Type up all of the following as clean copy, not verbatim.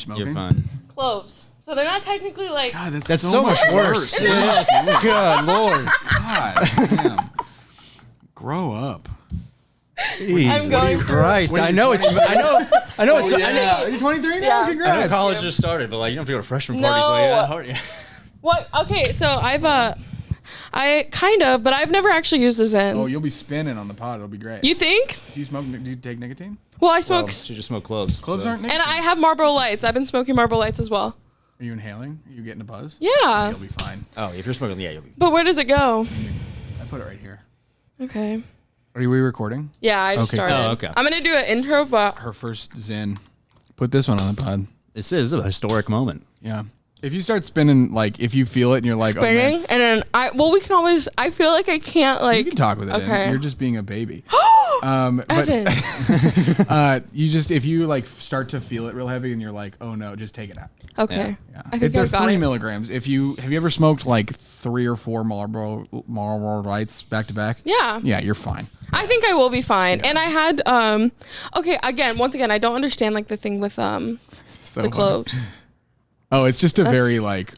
smoking? You're fine. Cloves. So they're not technically like. God, That's so much worse. Yes. Good Lord. God, damn. Grow up. I'm going Christ. What are I you, know it's. I know it's. Are you 23 now? Yeah. Congrats. I know college just started, but like you don't have to go to freshman parties No. like that hard. What? Okay, so I kind of, but I've never actually used the Zen. Oh, you'll be spinning on the pod. It'll be great. You think? Do you smoke? Do you take nicotine? Well, I smoke, Well, she just smoked cloves. Cloves so. aren't nicotine. and I have Marlboro Lights. I've been smoking Marlboro Lights as well. Are you inhaling? Are you getting a buzz? Yeah. You'll be fine. Oh, if you're smoking, yeah, you'll be. But where does it go? I put it right here. Okay. Are we recording? Yeah, I just Okay. started. Oh, okay. I'm gonna do an intro, but Her first Zen. Put this one on the pod. This is a historic moment. Yeah. If you start spinning, like, if you feel it and you're like, spinning, oh, man, and then we can always. I feel like I can't you like. can talk with it Okay. in. You're just being a baby. Evan. You just, if you like start to feel it real heavy and you're like, oh no, just take it out. Okay. Yeah. I think They're I got 3 it. milligrams. Have you ever smoked like 3 or 4 Marlboro Lights back to back? Yeah. Yeah, you're fine. I think I will be fine. And I had okay, once again, I don't understand like the thing with So the cloves. Oh, it's just a very like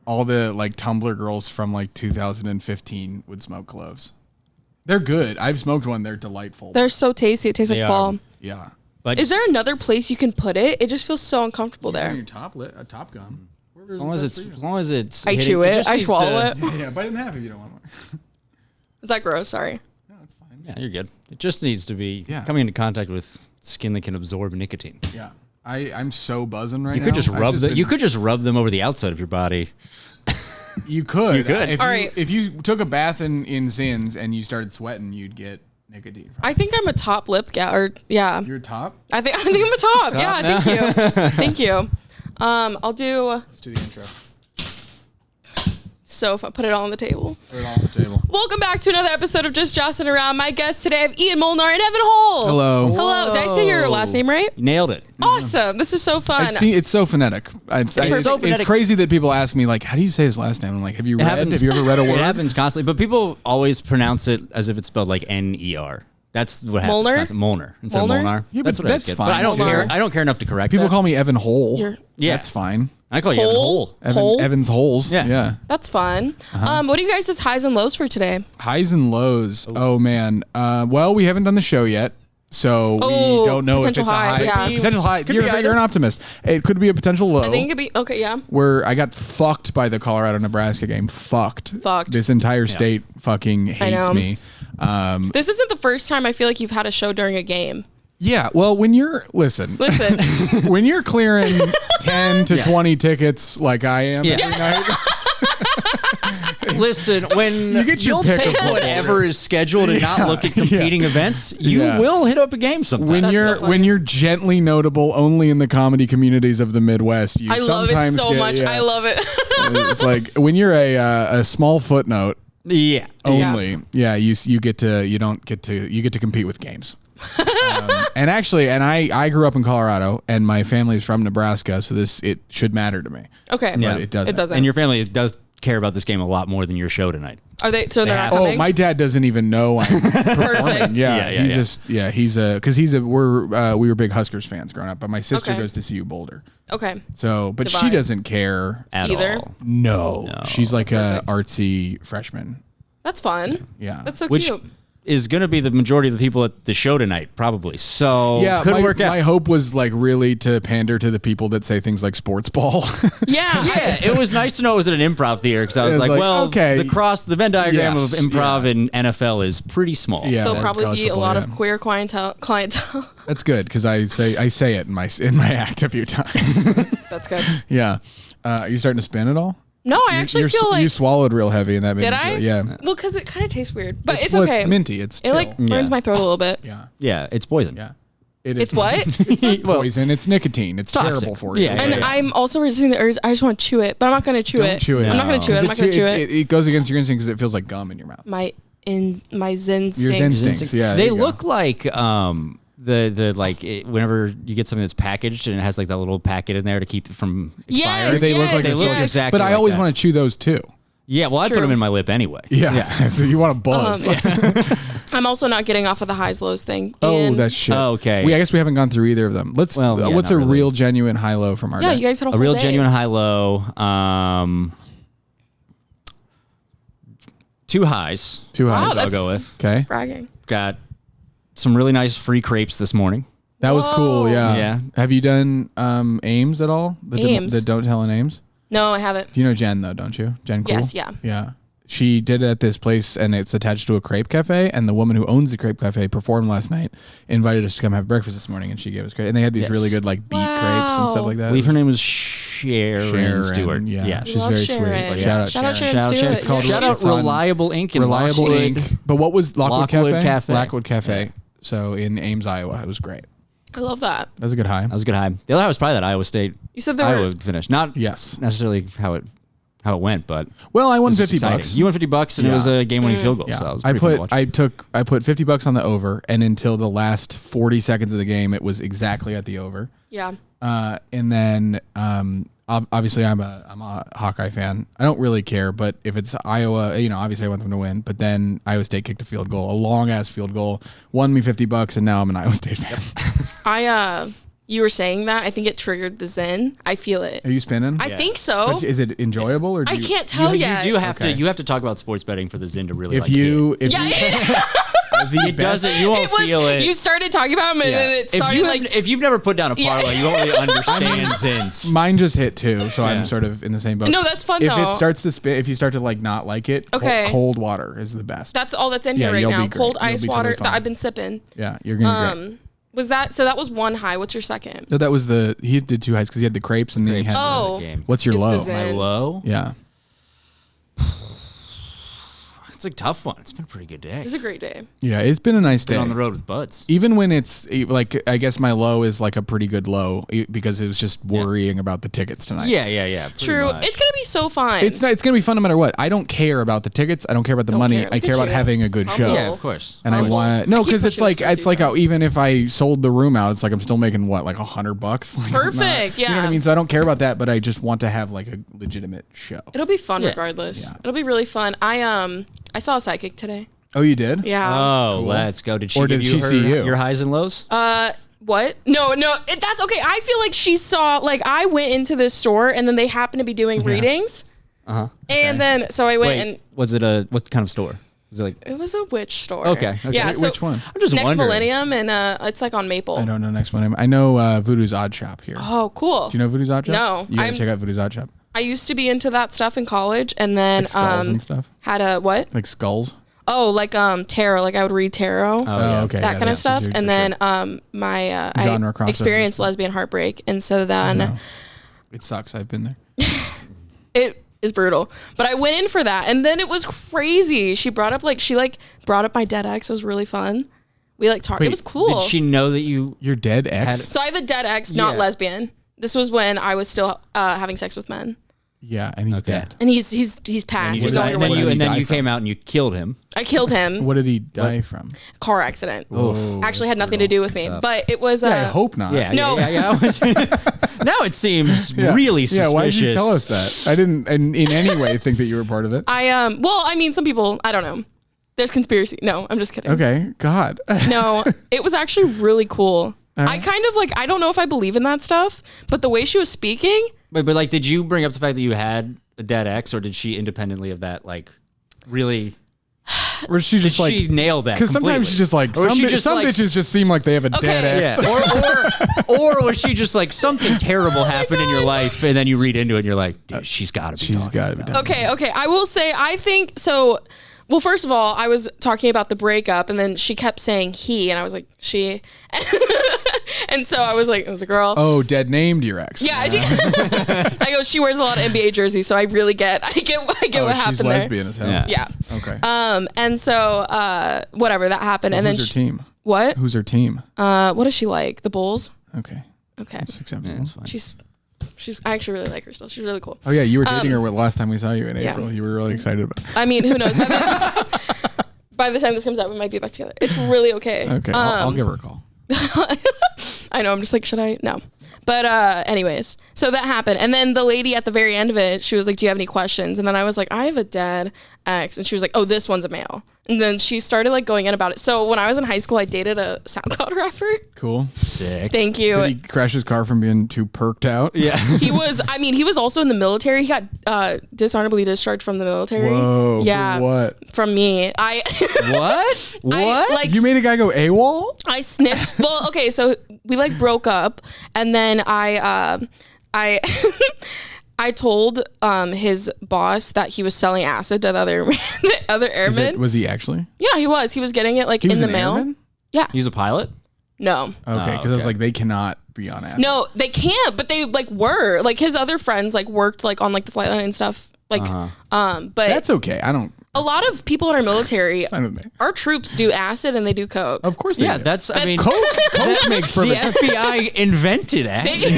all the like Tumblr girls from like 2015 would smoke cloves. They're good. I've smoked one. They're delightful. They're so tasty. It tastes They like are. fall. Yeah. But Is there another place you can put it? It just feels so uncomfortable On there. your top lip, a top gum. as long as it's I hitting- chew it. just I needs swallow to- it. Yeah, bite it in half if you don't want more. Is that gross? Sorry. No, it's fine. Yeah, you're good. It just needs to be Yeah. coming into contact with skin that can absorb nicotine. Yeah. I'm so buzzing right You now. could just I've rub been- You could just rub them over the outside of your body. You could. You could. If All you, right. If you took a bath in Zins and you started sweating, you'd get nicotine. From I think I'm a top lip gal, or yeah. Your top? I think I'm a top. Yeah, thank you. Thank you. I'll do Let's do the intro. so if I put it all on the table. Put it all on the table. Welcome back to another episode of Just Jossin Around. My guests today have Ian Molnar and Evan Hole. Hello. Hello. Did I say your last name right? You nailed it. Awesome. This is so fun. It's so phonetic. It's so phonetic. It's crazy that people ask me, like, how do you say his last name? I'm like, have you It read? happens. Have you ever read a word? It happens constantly, but people always pronounce it as if it's spelled like N-E-R. That's what happens. Molnar? constantly. Molnar instead Molnar? of Molnar. Yeah, but that's what that's I get. fine, But I don't too. care. I don't care enough to correct People that. call me Evan Hole. Yeah. That's fine. I call you Evan Hole. Hole? Evans Holes. Yeah. Yeah. That's fun. What are you guys' highs and lows for today? Highs and lows. Oh man. Well, we haven't done the show yet, so Oh, we don't know if it's potential a high, high. yeah. Potential high. Could You're, be either. you're an optimist. It could be a potential low. I think it could be okay. Yeah. Where I got fucked by the Colorado-Nebraska game. Fucked. Fucked. This entire state fucking hates know. me. This isn't the first time I feel like you've had a show during a game. Yeah. Well, when you're listen, when you're clearing 10 to 20 tickets like I am Yeah. every night. Listen, when You get your you'll pick take of whatever is scheduled and not look at competing events, you Yeah. will hit up a game sometime. When That's you're so funny. when you're gently notable only in the comedy communities of the Midwest, you I love it sometimes so get, much. yeah. I love it. It's like when you're a small footnote yeah. only. Yeah, you get to compete with games. And actually, I grew up in Colorado, and my family's from Nebraska, so it should matter to me. Okay. Yeah. But it doesn't. It doesn't. And your family does care about this game a lot more than your show tonight. Are they? So they're not have- coming. Oh, my dad doesn't even know I'm performing. Perfect. Yeah, Yeah, yeah. we were big Huskers fans growing up, but my sister Okay. goes to CU Boulder. Okay. So, but she Divide. doesn't care. At Either? all. No, she's like a perfect. artsy freshman. That's fun. Yeah. That's so Which cute. is going to be the majority of the people at the show tonight, probably. So Yeah, could my, work out. my hope was like really to pander to the people that say things like sports ball. Yeah. Yeah, it was nice to know it was at an improv theater because I was It was like, like, well, okay. the Venn diagram Yes, of improv yeah. and NFL is pretty small. Yeah. There'll that probably college be a football, lot yeah. of queer clientele. That's good because I say it in my act a few times. That's good. Yeah. Are you starting to spin at all? No, I actually feel like. you swallowed real heavy and that made Did me I? feel, yeah. Well, because it kind of tastes weird, but it's well, okay. It's minty. It's It chill. like burns Yeah. my throat a little bit. yeah. Yeah, it's poison. Yeah. It is. It's what? Poison. It's nicotine. It's Toxic. terrible for you. Yeah, And I'm also resisting the urge. I just want to chew it, but I'm not going to chew Don't it. chew it. I'm not going to chew it. I'm not going to chew it. It goes against your instinct because it feels like gum in your mouth. My zen Your stinks. instincts. Yeah. They there you go. look like whenever you get something that's packaged and it has like that little packet in there to keep it from expiring. Yes, They look like They look yes. exactly. But I like always that. want to chew those too. Yeah, well, I put True. them in my lip anyway. Yeah. So you want to buzz. I'm also not getting off of the highs lows thing. Oh, And- that's shit. Oh, okay. I guess we haven't gone through either of them. What's Yeah, a not really. real genuine high low from our Yeah, day? you guys had a whole real day. genuine high low. 2 highs. 2 Wow, highs. I'll that's go with. Okay. bragging. Got some really nice free crepes this morning. That was cool. Whoa. Yeah. Yeah. Have you done Ames at all? Ames? The Don't Tell Names? No, I haven't. You know Jen though, don't you? Jen Cool? Yes, yeah. Yeah. She did it at this place and it's attached to a crepe cafe, and the woman who owns the crepe cafe performed last night, invited us to come have breakfast this morning, and she gave us crepe. And they had these really good like beet crepes and stuff like that. I believe her name was Sharon Stewart. Yeah. She's Love very Sharon. sweet. Yeah. Shout out Sharon. Sharon Stewart. It's called Yeah, Shout out Son. Reliable Ink and Reliable Lockwood. Ink. But what was Lockwood Cafe? Lockwood Cafe. Yeah. So in Ames, Iowa. It was great. I love that. That was a good high. That was a good high. The other high was probably that Iowa State. You said there Iowa were. finish. Not Yes. necessarily how it went, but Well, I won it was $50. exciting. You won $50, and it was a game-winning field goal. Yeah. So it was pretty fun to watch. I put $50 on the over, and until the last 40 seconds of the game, it was exactly at the over. Yeah. And then obviously I'm a Hawkeye fan. I don't really care, but if it's Iowa, obviously I want them to win. But then Iowa State kicked a field goal, a long ass field goal, won me $50, and now I'm an Iowa State fan. You were saying that. I think it triggered the zen. I feel it. Are you spinning? I think so. But is it enjoyable or? I can't tell yet. You do have Okay. to. You have to talk about sports betting for the Zin to really. If you, Yeah. it doesn't. You won't feel it. You started talking about him, and then it started if you've never put down a Yeah. parlay, you won't really understand Zins. mine just hit 2, so Yeah. I'm sort of in the same boat. No, that's fun, If though. it starts to spin, if you start to like not like it, Okay. cold water is the best. That's all that's in Yeah, here right you'll now. be great. Cold You'll ice be water totally fine. that I've been sipping. Yeah, you're gonna be great. Was that was one high? What's your second? No, that was he did 2 highs because he had the crepes and then he had. Oh. Game. What's your Is the low? Zen. My low? Yeah. It's a tough one. It's been a pretty good day. It was a great day. Yeah, it's been a nice day. Been on the road with buds. Even when it's like, I guess my low is like a pretty good low because it was just worrying about the tickets tonight. Yeah. pretty True. much. It's gonna be so fun. It's gonna be fun no matter what. I don't care about the tickets. I don't care about the Don't money. care. I Look care at about you. having a good Humble. show. Yeah, of course. And I Humble. want no I keep because it's pushing like the striptease even if I sold the room out, it's like I'm still making what, like $100. Like, Perfect, You know what I yeah. mean? So I don't care about that, but I just want to have like a legitimate show. It'll be fun Yeah. regardless. Yeah. It'll be really fun. I saw a psychic today. Oh, you did? Yeah. Oh, Cool. let's go. Did she Or give did you she see you? your highs and lows? What? No, that's okay. I feel like she saw, like, I went into this store and then they happened to be doing readings. Uh-huh. And then, so I went and was it what kind of store? Was it like it was a witch store. Okay. Yeah. Wait, So which one? I'm just Next wondering. Millennium, and it's like on Maple. I don't know next one. I know Voodoo's Odd Shop here. Oh, cool. Do you know Voodoo's Odd Shop? No, You gotta I'm- check out Voodoo's Odd Shop. I used to be into that stuff in college, and then Like skulls and stuff. had a what? Like skulls. Oh, like tarot. Like I would read tarot. yeah. Okay. that yeah, kind of that's stuff. huge And for then sure. my Genre I crossover. experienced lesbian heartbreak, and so then No. It sucks. I've been there. it is brutal. But I went in for that, and then it was crazy. She brought up my dead ex. It was really fun. We talked. Wait, It was cool. Did she know that you Your dead ex? Had- So I have a dead ex, not Yeah. lesbian. This was when I was still having sex with men, Yeah, and he's dead. and he's passed. He's no longer with us. did he and then die you from? came out and you killed him. I killed him. What did he die from? Car accident. Oh, Actually had nothing to do with me, but it was. Yeah, I hope not. Yeah. No. Yeah. Now it seems really suspicious. Yeah, why did you tell us that? I didn't in any way think that you were part of it. Well, I mean, some people, I don't know. There's conspiracy. No, I'm just kidding. Okay, God. No, it was actually really cool. I kind of I don't know if I believe in that stuff, but the way she was speaking, But did you bring up the fact that you had a dead ex, or did she independently of that really? Or she Did just like she nail that? because sometimes she just like Or some, she just, some like, bitches just seem like they have a dead Okay. ex. Yeah. Or was she just like something terrible happened in your life, and then you read into it and you're like, dude, she's got to be. She's talking got to be about done. okay. I will say, I think so. Well, first of all, I was talking about the breakup, and then she kept saying he, and I was like, she. And so I was like, it was a girl. Oh, dead named your ex. Yeah, I go. She wears a lot of NBA jerseys, so I really get what Oh, happened she's there. lesbian as hell. Yeah. Yeah. Okay. And so whatever that happened, and then Who's her team? what? Who's her team? What is she like? The Bulls. Okay, Okay. that's acceptable. Yeah, it's fine. She's. I actually really like her still. She's really cool. Oh yeah, you were dating her last time we saw you in yeah. April. You were really excited about it. I mean, who knows? By the time this comes out, we might be back together. It's really okay. Okay, I'll give her a call. I know. I'm just like, should I? No. But anyways, so that happened. And then the lady at the very end of it, she was like, do you have any questions? And then I was like, I have a dead ex, and she was like, oh, this one's a male. And then she started like going in about it. So when I was in high school, I dated a SoundCloud rapper. Cool. Sick. Thank you. Did he crash his car from being too perked out? Yeah. He was also in the military. He got dishonorably discharged from the military. Whoa. Yeah. For what? From me. What? What? Like, You made a guy go AWOL? I snitched. Well, okay, so we like broke up, and then I I told his boss that he was selling acid to the other airmen. Was he actually? Yeah, he was. He was getting it like He in was the an mail. airman? Yeah. He's a pilot? No. Okay, because I was like, they cannot be on acid. No, they can't, but they like were. Like his other friends like worked like on like the flight line and stuff. Like but That's okay. I don't. a lot of people in our military, Fine with me. our troops do acid and they do coke. Of course they Yeah, do. that's, I mean, Coke makes the perfect sense. FBI invented acid.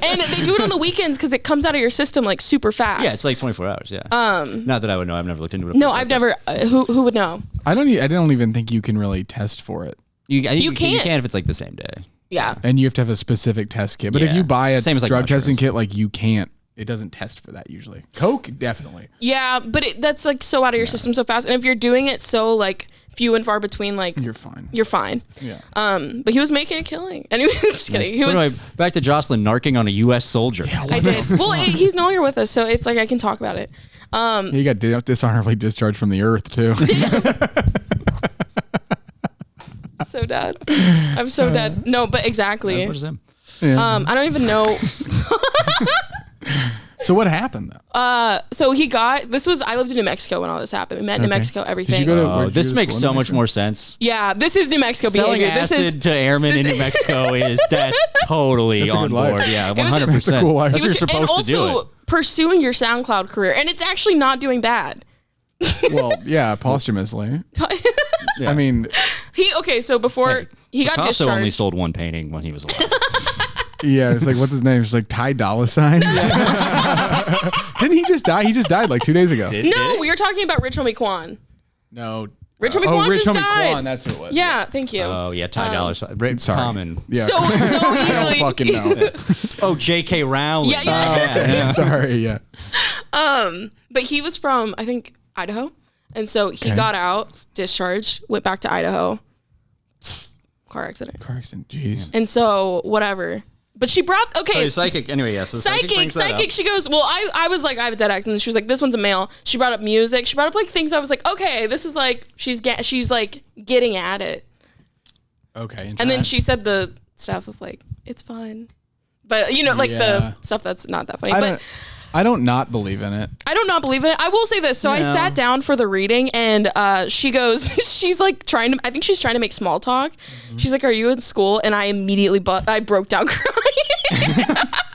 And they do it on the weekends because it comes out of your system like super fast. Yeah, it's like 24 hours, yeah. Not that I would know. I've never looked into it. No, I've never. Who would know? I don't even think you can really test for it. You You can can't. if it's like the same day. Yeah. And you have to have a specific test kit. But if Yeah. you buy a Same as, like, drug testing mushrooms. kit, like you can't. It doesn't test for that usually. Coke, definitely. Yeah, but that's like so out of your system so fast. And if you're doing it so like few and far between, like You're fine. you're fine. Yeah. But he was making a killing. Anyway, just kidding. He So was. anyway, back to Joslyne narking on a U.S. soldier. I did. Well, he's no longer with us, so it's like I can talk about it. He got dishonorably discharged from the earth too. So dead. I'm so dead. No, but exactly. As much as him. I don't even know. So what happened though? So he got. This was. I lived in New Mexico when all this happened. We met in New Mexico. Everything. Did you go to? Oh, where'd you this go to makes school so in New much Mexico? more sense. Yeah, this is New Mexico Selling behavior. acid This is. to airmen in New Mexico that's totally That's a on good life. board. Yeah, was- 100%. That's a cool life. That's He what was, you're and supposed to do also it. pursuing your SoundCloud career, and it's actually not doing bad. Well, yeah, posthumously. I mean, So before he got Picasso discharged. only sold one painting when he was alive. yeah, it's like, what's his name? It's like Ty Dolla Sign. Didn't he just die? He just died like 2 days ago. No, we were talking about Rich Homie Quan. No. Rich Homie Quan Rich just Homie died. Quan, that's who it was. Yeah, thank you. Oh, yeah, Ty Dolla Sign. Sorry. Common. Yeah. So I don't easily. fucking know. Oh, J.K. Rowling. Yeah, yeah. yeah. Sorry, yeah. But he was from, I think, Idaho. And so he got out, discharged, went back to Idaho. Car accident. Car accident, jeez. And so, whatever. But she brought, So okay. he's psychic. Anyway, yeah. So Psychic. She goes, well, I was like, I have a dead ex. And then she was like, this one's a male. She brought up music. She brought up like things I was like, okay, this is like, she's like getting at it. Okay. And then she said the stuff of like, it's fun. But, you know, like Yeah. the stuff that's not that funny. I don't not believe in it. I don't not believe in it. I will say this. So I sat down for the reading and she goes, she's like I think she's trying to make small talk. She's like, are you in school? And I immediately, I broke down crying.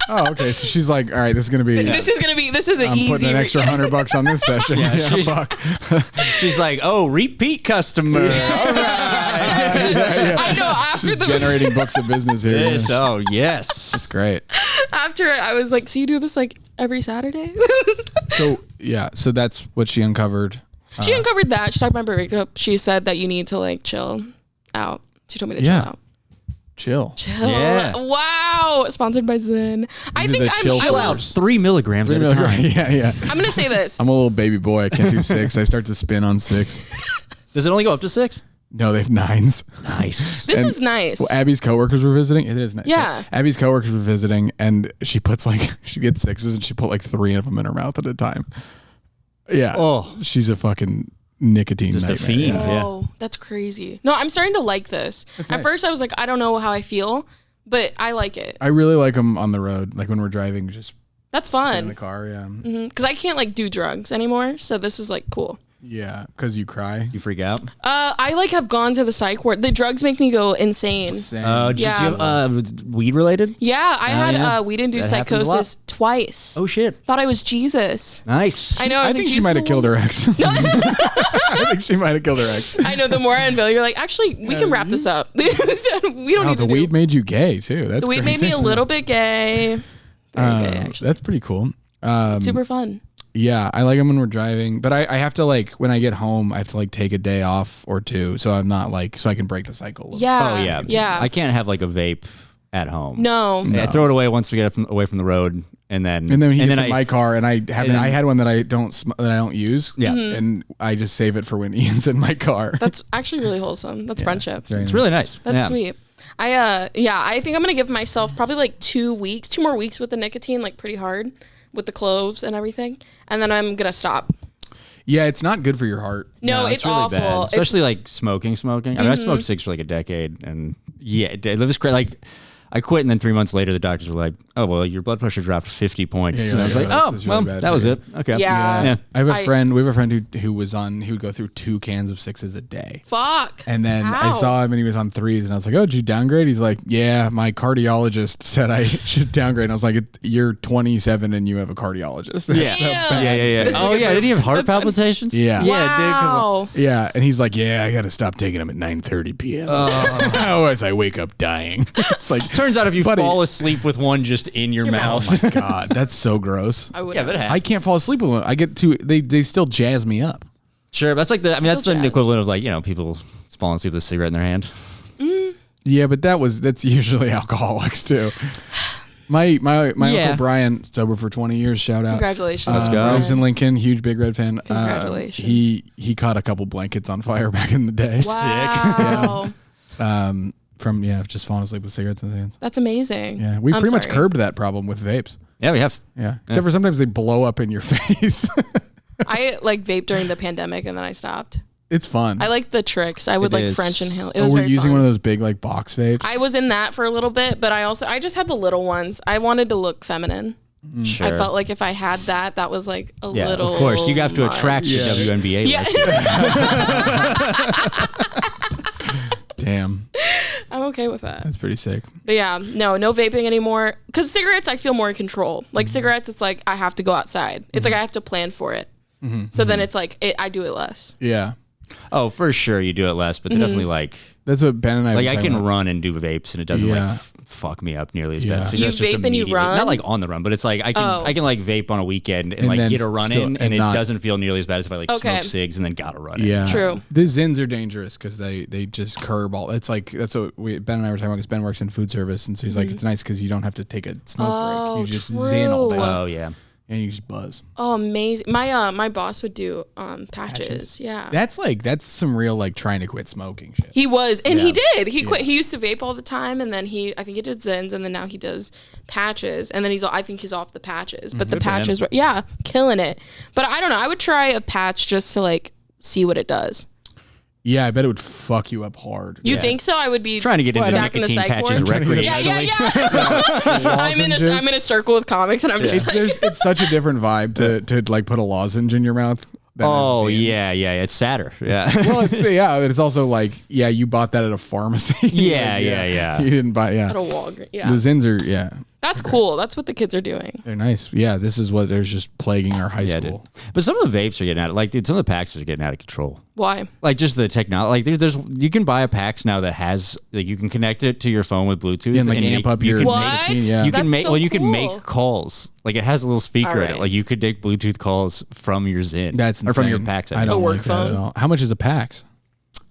Oh, okay. So she's like, all right, this is gonna be. This is an I'm easy putting an extra $100 on this session. Yeah, she- fuck. She's like, oh, repeat customer. I know. After the Generating books of business here. Yes. Yeah. Oh, yes. That's great. after it, I was like, so you do this like every Saturday? So yeah, so that's what she uncovered. She uncovered that. She talked about breakup. She said that you need to like chill out. She told me to chill out. Chill. Chill. Yeah. Wow. Sponsored by Zen. I These are think the chill Chill out 3 milligrams at a time. Yeah, yeah. I'm gonna say this. I'm a little baby boy. I can't do 6. I start to spin on 6. Does it only go up to 6? No, they have 9s. Nice. This And- is nice. Well, Abby's coworkers were visiting. It is nice. Yeah. Abby's coworkers were visiting, and she puts like she gets 6s, and she put like 3 of them in her mouth at a time. Yeah. Oh. She's a fucking nicotine Just a nightmare. fiend. Yeah. Oh, that's crazy. No, I'm starting to like this. At nice. first, I was like, I don't know how I feel, but I like it. I really like them on the road, like when we're driving, just That's sit in the fun. car. Yeah. Because I can't like do drugs anymore, so this is like cool. Yeah, because you cry. You freak out? I like have gone to the psych ward. The drugs make me go insane. Same. Did you Yeah. have weed related? Yeah, I had yeah. weed-induced That happens a lot. psychosis twice. Oh, shit. Thought I was Jesus. Nice. I know. I, I was think like, she might have Jesus killed her ex. I think she might have killed her ex. I know. The more I unveil, you're like, actually, we can wrap this up. we don't Oh, need the to weed do. made you gay too. That's The weed made crazy. me a little bit gay. Very gay, actually. That's pretty cool. Super fun. Yeah, I like them when we're driving, but I have to like when I get home, I have to like take a day off or 2, so I'm not like so I can break the cycle. a little. Yeah. Oh, yeah. Yeah. I can't have like a vape at home. No. I throw it away once we get away from the road, and then he gets in I, my car, and I had one that I don't use. Yeah. And I just save it for when Ian's in my car. That's actually really wholesome. That's friendship. it's really nice. That's sweet. I think I'm gonna give myself probably like 2 more weeks with the nicotine, like pretty hard with the cloves and everything, and then I'm gonna stop. Yeah, it's not good for your heart. No, it's really awful. bad. Especially like smoking. I mean, I smoked cigs for like a decade, and it was crazy. Like, I quit, and then 3 months later, the doctors were like, "Oh, well, your blood pressure dropped 50 points." Yeah, and I was like, "Oh, this is well, really bad that for was you." it." Okay. Yeah. I have a friend. We have a friend who would go through 2 cans of 6s a day. Fuck. And then I Ow. saw him and he was on 3s, and I was like, "Oh, did you downgrade?" He's like, "Yeah, my cardiologist said I should downgrade." And I was like, "You're 27 and you have a cardiologist." That's so bad. Yeah. This is Oh, a good yeah. move. Did he have heart palpitations? Yeah. Yeah, dude. Come on. Wow. Yeah, and he's like, "Yeah, I got to stop taking them at 9:30 p.m. Otherwise, I wake up dying." It's like, Turns out if you buddy, fall asleep with one just in your mouth. oh my god, that's so gross. I would. Yeah, but it I happens. can't fall asleep with one. I get to they still jazz me up. Sure, that's like that's the jazz. equivalent of like, people falling asleep with a cigarette in their hand. Yeah, but that's usually alcoholics too. My Uncle Brian, sober for 20 years. Shout out. Congratulations. Let's go. Lives in Lincoln, huge Big Red fan. Congratulations. He caught a couple blankets on fire back in the day. Wow. From just falling asleep with cigarettes in his hands. That's amazing. Yeah, we I'm pretty much sorry. curbed that problem with vapes. Yeah, we have. Yeah, except for sometimes they blow up in your face. I like vaped during the pandemic and then I stopped. It's fun. I like the tricks. I would It like is. French inhale. It Oh, was we're very using fun. one of those big like box vapes. I was in that for a little bit, but I just had the little ones. I wanted to look feminine. Sure. I felt like if I had that was like a yeah, little. of course. You have to much. attract the WNBA. Yeah. Damn, I'm okay with that. that's pretty sick. But yeah, no vaping anymore. Because cigarettes, I feel more in control. Like cigarettes, it's like I have to go outside. It's like I have to plan for it. So then it's like I do it less. Yeah, Oh, for sure you do it less, but they're definitely like that's what Ben and I. I were can talking run and do vapes and it doesn't Yeah. like fuck me up nearly as Yeah. bad. Cigarettes You just vape and you immediately- run? Not like on the run, but it's like I can like vape on a weekend and like then get a run still- in and and it not- doesn't feel nearly as bad as if I like Okay. smoke cigs and then gotta run in. Yeah, True. The Zins are dangerous because they just curb all. It's like that's what Ben and I were talking about. Because Ben works in food service, and so he's like, it's nice because you don't have to take a smoke break. You just zin all day, true. Oh yeah. and you just buzz. Oh, amazing. My boss would do patches. Yeah. That's some real like trying to quit smoking shit. He was, and he Yeah. did. He quit. He used to vape all the time, and then I think he did Zins, and then now he does patches, and then I think he's off the patches, but the Good for him. patches were, killing it. But I don't know. I would try a patch just to like see what it does. Yeah, I bet it would fuck you up hard. You think so? I would be Trying to get into back in the nicotine psych patches ward. recreationally. Yeah. I'm in a circle with comics, and I'm just like, It's such a different vibe to like put a lozenge in your mouth. than a Oh Zin. yeah, it's sadder. Yeah. Well, but it's also like you bought that at a pharmacy. Yeah, Like, yeah. You didn't buy at a Walgreens. Yeah. The Zins are That's cool. That's what the kids are doing. they're nice. Yeah, this is what there's just plaguing our high Yeah, school. dude. But some of the vapes are getting out. Like, dude, some of the packs are getting out of control. Why? Like just the technology. Like there's you can buy a PAX now that has like you can connect it to your phone with Bluetooth And like amp up your can What? nicotine. Yeah. you can That's make so you can cool. make calls. Like it has a little speaker in it. Alright. Like you could take Bluetooth calls from your Zin. That's or from your insane. PAX. I don't A work like that at phone? all. How much is a PAX?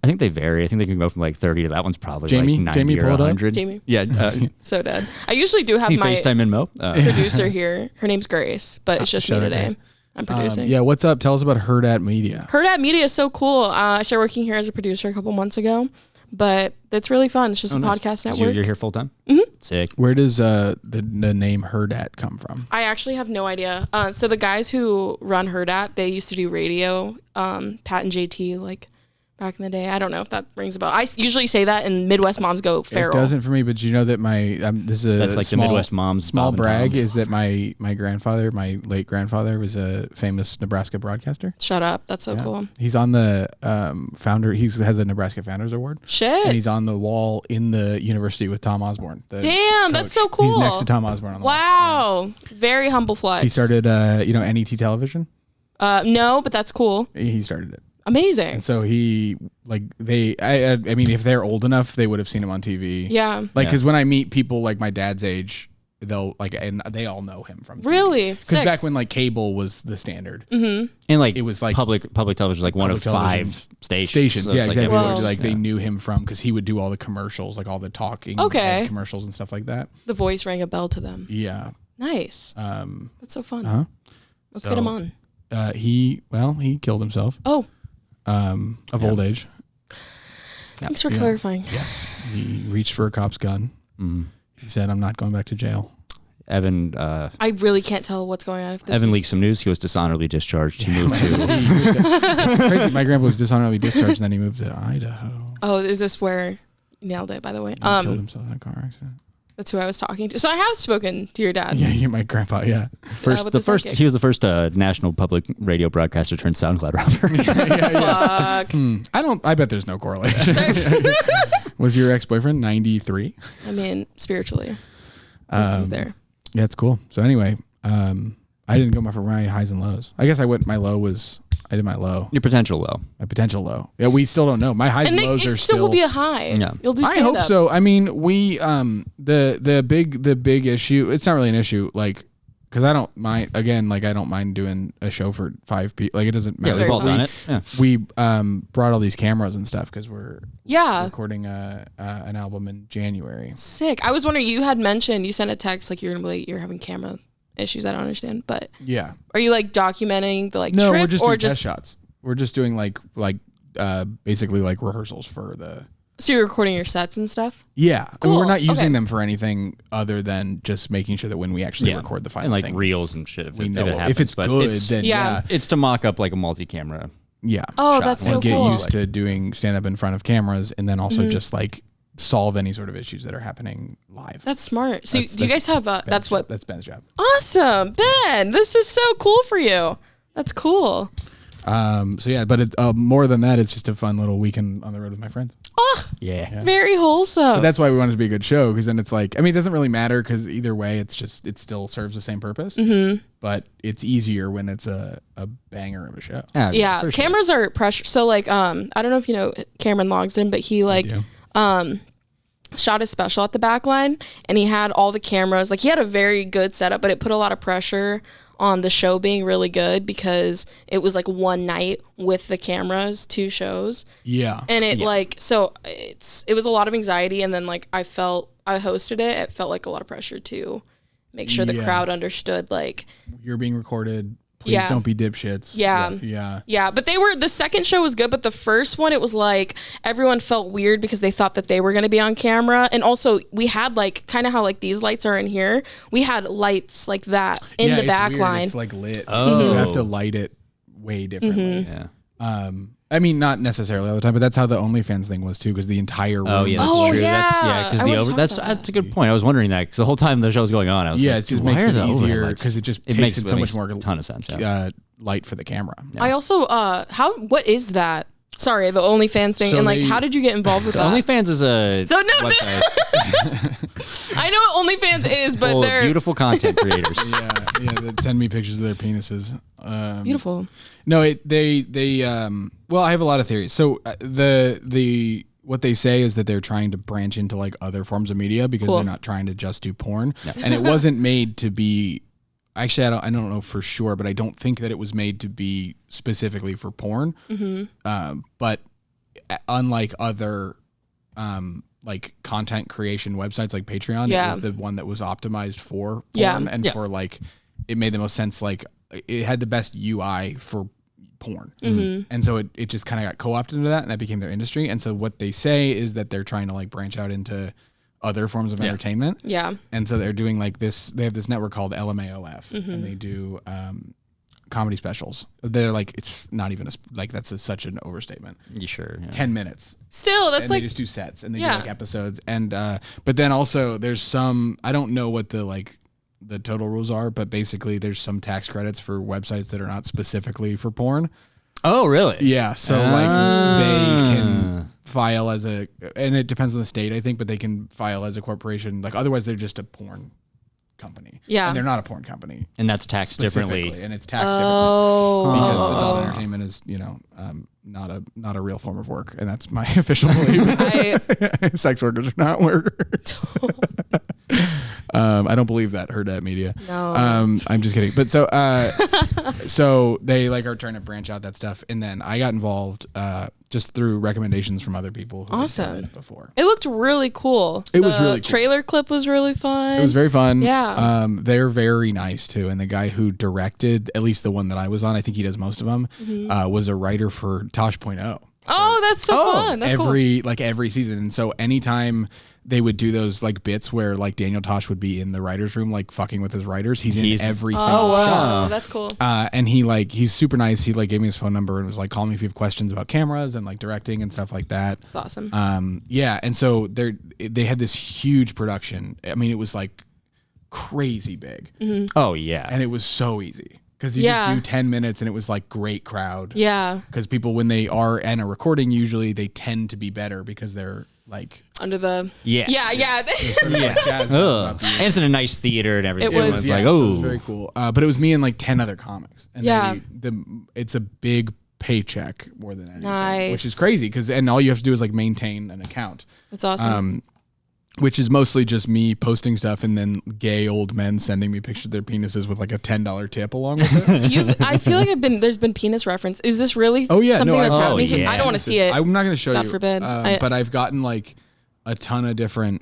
I think they vary. I think they can go from like 30 to that one's probably Jamie? like 90 Jamie, or pull it up. 100. Jamie? Yeah. So dead. I usually do have He my FaceTime Inmo. producer here. Her name's Grace, but it's just me shout out today. Grace. I'm producing. Yeah, what's up? Tell us about Herd at Media. Herd at Media is so cool. I started working here as a producer a couple months ago, but it's really fun. It's just a podcast network. You're here full time? Mm-hmm. Sick. Where does the name Herd at come from? I actually have no idea. So the guys who run Herd at, they used to do radio, Pat and JT, like back in the day. I don't know if that rings a bell. I usually say that, and Midwest moms go feral. It doesn't for me, but you know that my this is a That's like small, the Midwest moms. small Bob and brag Tom. is that my grandfather, my late grandfather, was a famous Nebraska broadcaster. Shut up. That's so cool. He's on the founder. He has a Nebraska Founders Award. And Shit. he's on the wall in the university with Tom Osborne. the Damn, that's so coach. cool. He's next to Tom Osborne on the wall. Wow. Very humble flex. He started, NET Television. No, but that's cool. He started it. Amazing. And so he, like, I mean, if they're old enough, they would have seen him on TV. Yeah. Like, because when I meet people like my dad's age, they'll, like, and they all know him from TV. Really? Because Sick. back when, like, cable was the standard. And like It was like public television was like one of public television 5 stations. Stations, So yeah, it's like exactly. everywhere. Whoa. Like, they knew him from, because he would do all the commercials, like all the talking Okay. commercials and stuff like that. The voice rang a bell to them. Yeah. Nice. That's so fun. Uh-huh. Let's get him on. He killed himself. Oh. Of old age. Thanks for clarifying. Yes. He reached for a cop's gun. Mm. He said, "I'm not going back to jail." Evan. I really can't tell what's going on. If this Evan leaked some news. He was dishonorably discharged. He moved to. It's crazy. My grandpa was dishonorably discharged, and then he moved to Idaho. Oh, is this where you nailed it? By the way, He killed himself in a car accident. That's who I was talking to. So I have spoken to your dad. Yeah, you're my grandpa. Yeah. He was the first national public radio broadcaster turned SoundCloud rapper. Fuck. I bet there's no correlation. Was your ex-boyfriend 93? I mean, spiritually, he's there. Yeah, it's cool. So anyway, I didn't go for my highs and lows. I guess I did my low. Your potential low. My potential low. Yeah, we still don't know. My highs and lows are still. It will be a high. Yeah. You'll do I stand hope up. so. I mean, we the big issue. It's not really an issue, like, because I don't mind. Again, like, I don't mind doing a show for 5 people. Like, it doesn't matter. Yeah, we've all done it. Yeah. We brought all these cameras and stuff because we're recording an album in January. Sick. I was wondering. You had mentioned you sent a text like you're having camera issues. I don't understand, but Yeah. are you like documenting the No, trip we're just or doing test shots. We're just doing basically like rehearsals for the. So you're recording your sets and stuff? Yeah, I Cool. mean, we're not using Okay. them for anything other than just making sure that when we actually record the final and like thing, reels and shit. we know if it happens, if it's but good. it's, Then Yeah. it's to mock up like a multi-camera. yeah. Oh, shot. that's so And get cool. used to doing stand up in front of cameras, and then also just like solve any sort of issues that are happening live. That's smart. So That's- do you guys have That's Ben's job. Awesome, Ben. This is so cool for you. That's cool. So yeah, but more than that, it's just a fun little weekend on the road with my friends. Oh, Yeah. very wholesome. But that's why we wanted it to be a good show, because then it's like, I mean, it doesn't really matter because either way, it still serves the same purpose. Mm-hmm. But it's easier when it's a banger of a show. Yeah, for sure. cameras are pressure. So like, I don't know if you know Cameron Logsdon, but he shot a special at the Backline, and he had all the cameras. Like, he had a very good setup, but it put a lot of pressure on the show being really good because it was like one night with the cameras, 2 shows. Yeah. And it it was a lot of anxiety, and then like I hosted it. It felt like a lot of pressure to make sure the crowd understood, like, You're being recorded. Please don't be dipshits. Yeah, but the second show was good, but the first one, it was like everyone felt weird because they thought that they were going to be on camera. And also we had like kind of how like these lights are in here. We had lights like that in the back line. It's like lit. Oh. You have to light it way differently. Yeah. I mean, not necessarily all the time, but that's how the OnlyFans thing was too, because the entire room. Oh yeah, that's Oh, true. yeah. Because I wanna talk about that's a good point. I was wondering that because the whole time the show was going on, I was like, it just why makes are it the overhead easier lights? because it just It takes makes so much more ton of sense. light for the camera. Yeah. I also what is that? Sorry, the OnlyFans thing. So and like, how did you get involved with that? OnlyFans is a website. I know what OnlyFans is, but full of they're beautiful content creators. yeah, that send me pictures of their penises. beautiful. No, well, I have a lot of theories. So the what they say is that they're trying to branch into like other forms of media because they're not trying to just do porn. No. And it wasn't made to be. Actually, I don't know for sure, but I don't think that it was made to be specifically for porn. Mm-hmm. But unlike other like content creation websites like Patreon, it was the one that was optimized for porn and for like it made the most sense. Like it had the best UI for porn. Mm-hmm. And so it just kind of got co-opted into that, and that became their industry. And so what they say is that they're trying to like branch out into other forms of entertainment. Yeah. And so they're doing like this, they have this network called LMAOF, and they do comedy specials. They're like, it's not even that's such an overstatement. You sure? Yeah. 10 minutes. Still, that's and like they just do sets and they do like episodes. And but then also there's some, I don't know what the total rules are, but basically there's some tax credits for websites that are not specifically for porn. Oh, really? Yeah. So like they can file as and it depends on the state, I think, but they can file as a corporation. Like otherwise they're just a porn company. Yeah. And they're not a porn company. And that's taxed differently. And it's taxed differently. Because adult Oh. entertainment is, not a real form of work. And that's my official belief. Sex workers are not workers. I don't believe that. Heard that media. No. I'm just kidding. But so they like are trying to branch out that stuff, and then I got involved just through recommendations from other people who had done it before. It looked really cool. It was really cool. Trailer clip was really fun. It was very fun. Yeah. They're very nice too, and the guy who directed at least the one that I was on, I think he does most of them, was a writer for Tosh.0. Oh, that's so fun. That's every season. And so anytime they would do those like bits where like Daniel Tosh would be in the writer's room like fucking with his writers, he's in every single shot. Oh, that's cool. And he's super nice. He like gave me his phone number and was like, call me if you have questions about cameras and like directing and stuff like that. That's awesome. Yeah, and so they had this huge production. I mean, it was like crazy big. Oh yeah. And it was so easy. Because you just do 10 minutes and it was like great crowd. Yeah. Because people, when they are in a recording, usually they tend to be better because they're like under the yeah. And it's in a nice theater and everything. It was like, so it was very cool. But it was me and like 10 other comics. And it's a big paycheck more than anything, which is crazy and all you have to do is like maintain an account. That's awesome. Which is mostly just me posting stuff and then gay old men sending me pictures of their penises with like a $10 tip along with it. I feel like there's been penis reference. Is this really something that's happening? Yeah. I don't want to see it. I'm not going to show you. God forbid. But I've gotten like a ton of different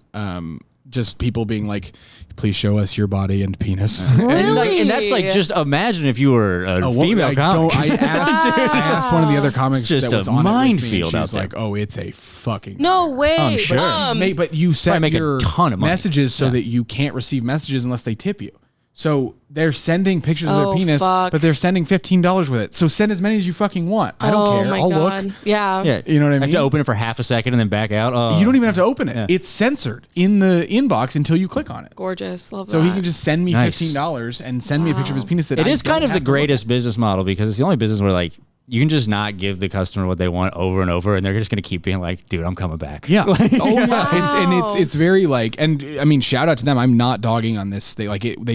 just people being like, please show us your body and penis. Really? and that's like, just imagine if you were a female comic. I asked one of the other comics just that was a on minefield it with me, and out she's there. like, oh, it's a fucking no way. I'm sure. But you set make your a ton of money. messages so that you can't receive messages unless they tip you. So they're sending pictures of their penis, but they're sending $15 with it. So send as many as you fucking want. I don't care. I'll look. Yeah. You know what I mean? I have to open it for half a second and then back out. You don't even have to open it. Yeah. It's censored in the inbox until you click on it. Gorgeous. Love that. So he can just send me $15 and send me a picture of his penis. It is kind of the greatest business model because it's the only business where like you can just not give the customer what they want over and over, and they're just going to keep being like, dude, I'm coming back. Yeah. It's very like, and I mean, shout out to them. I'm not dogging on this. They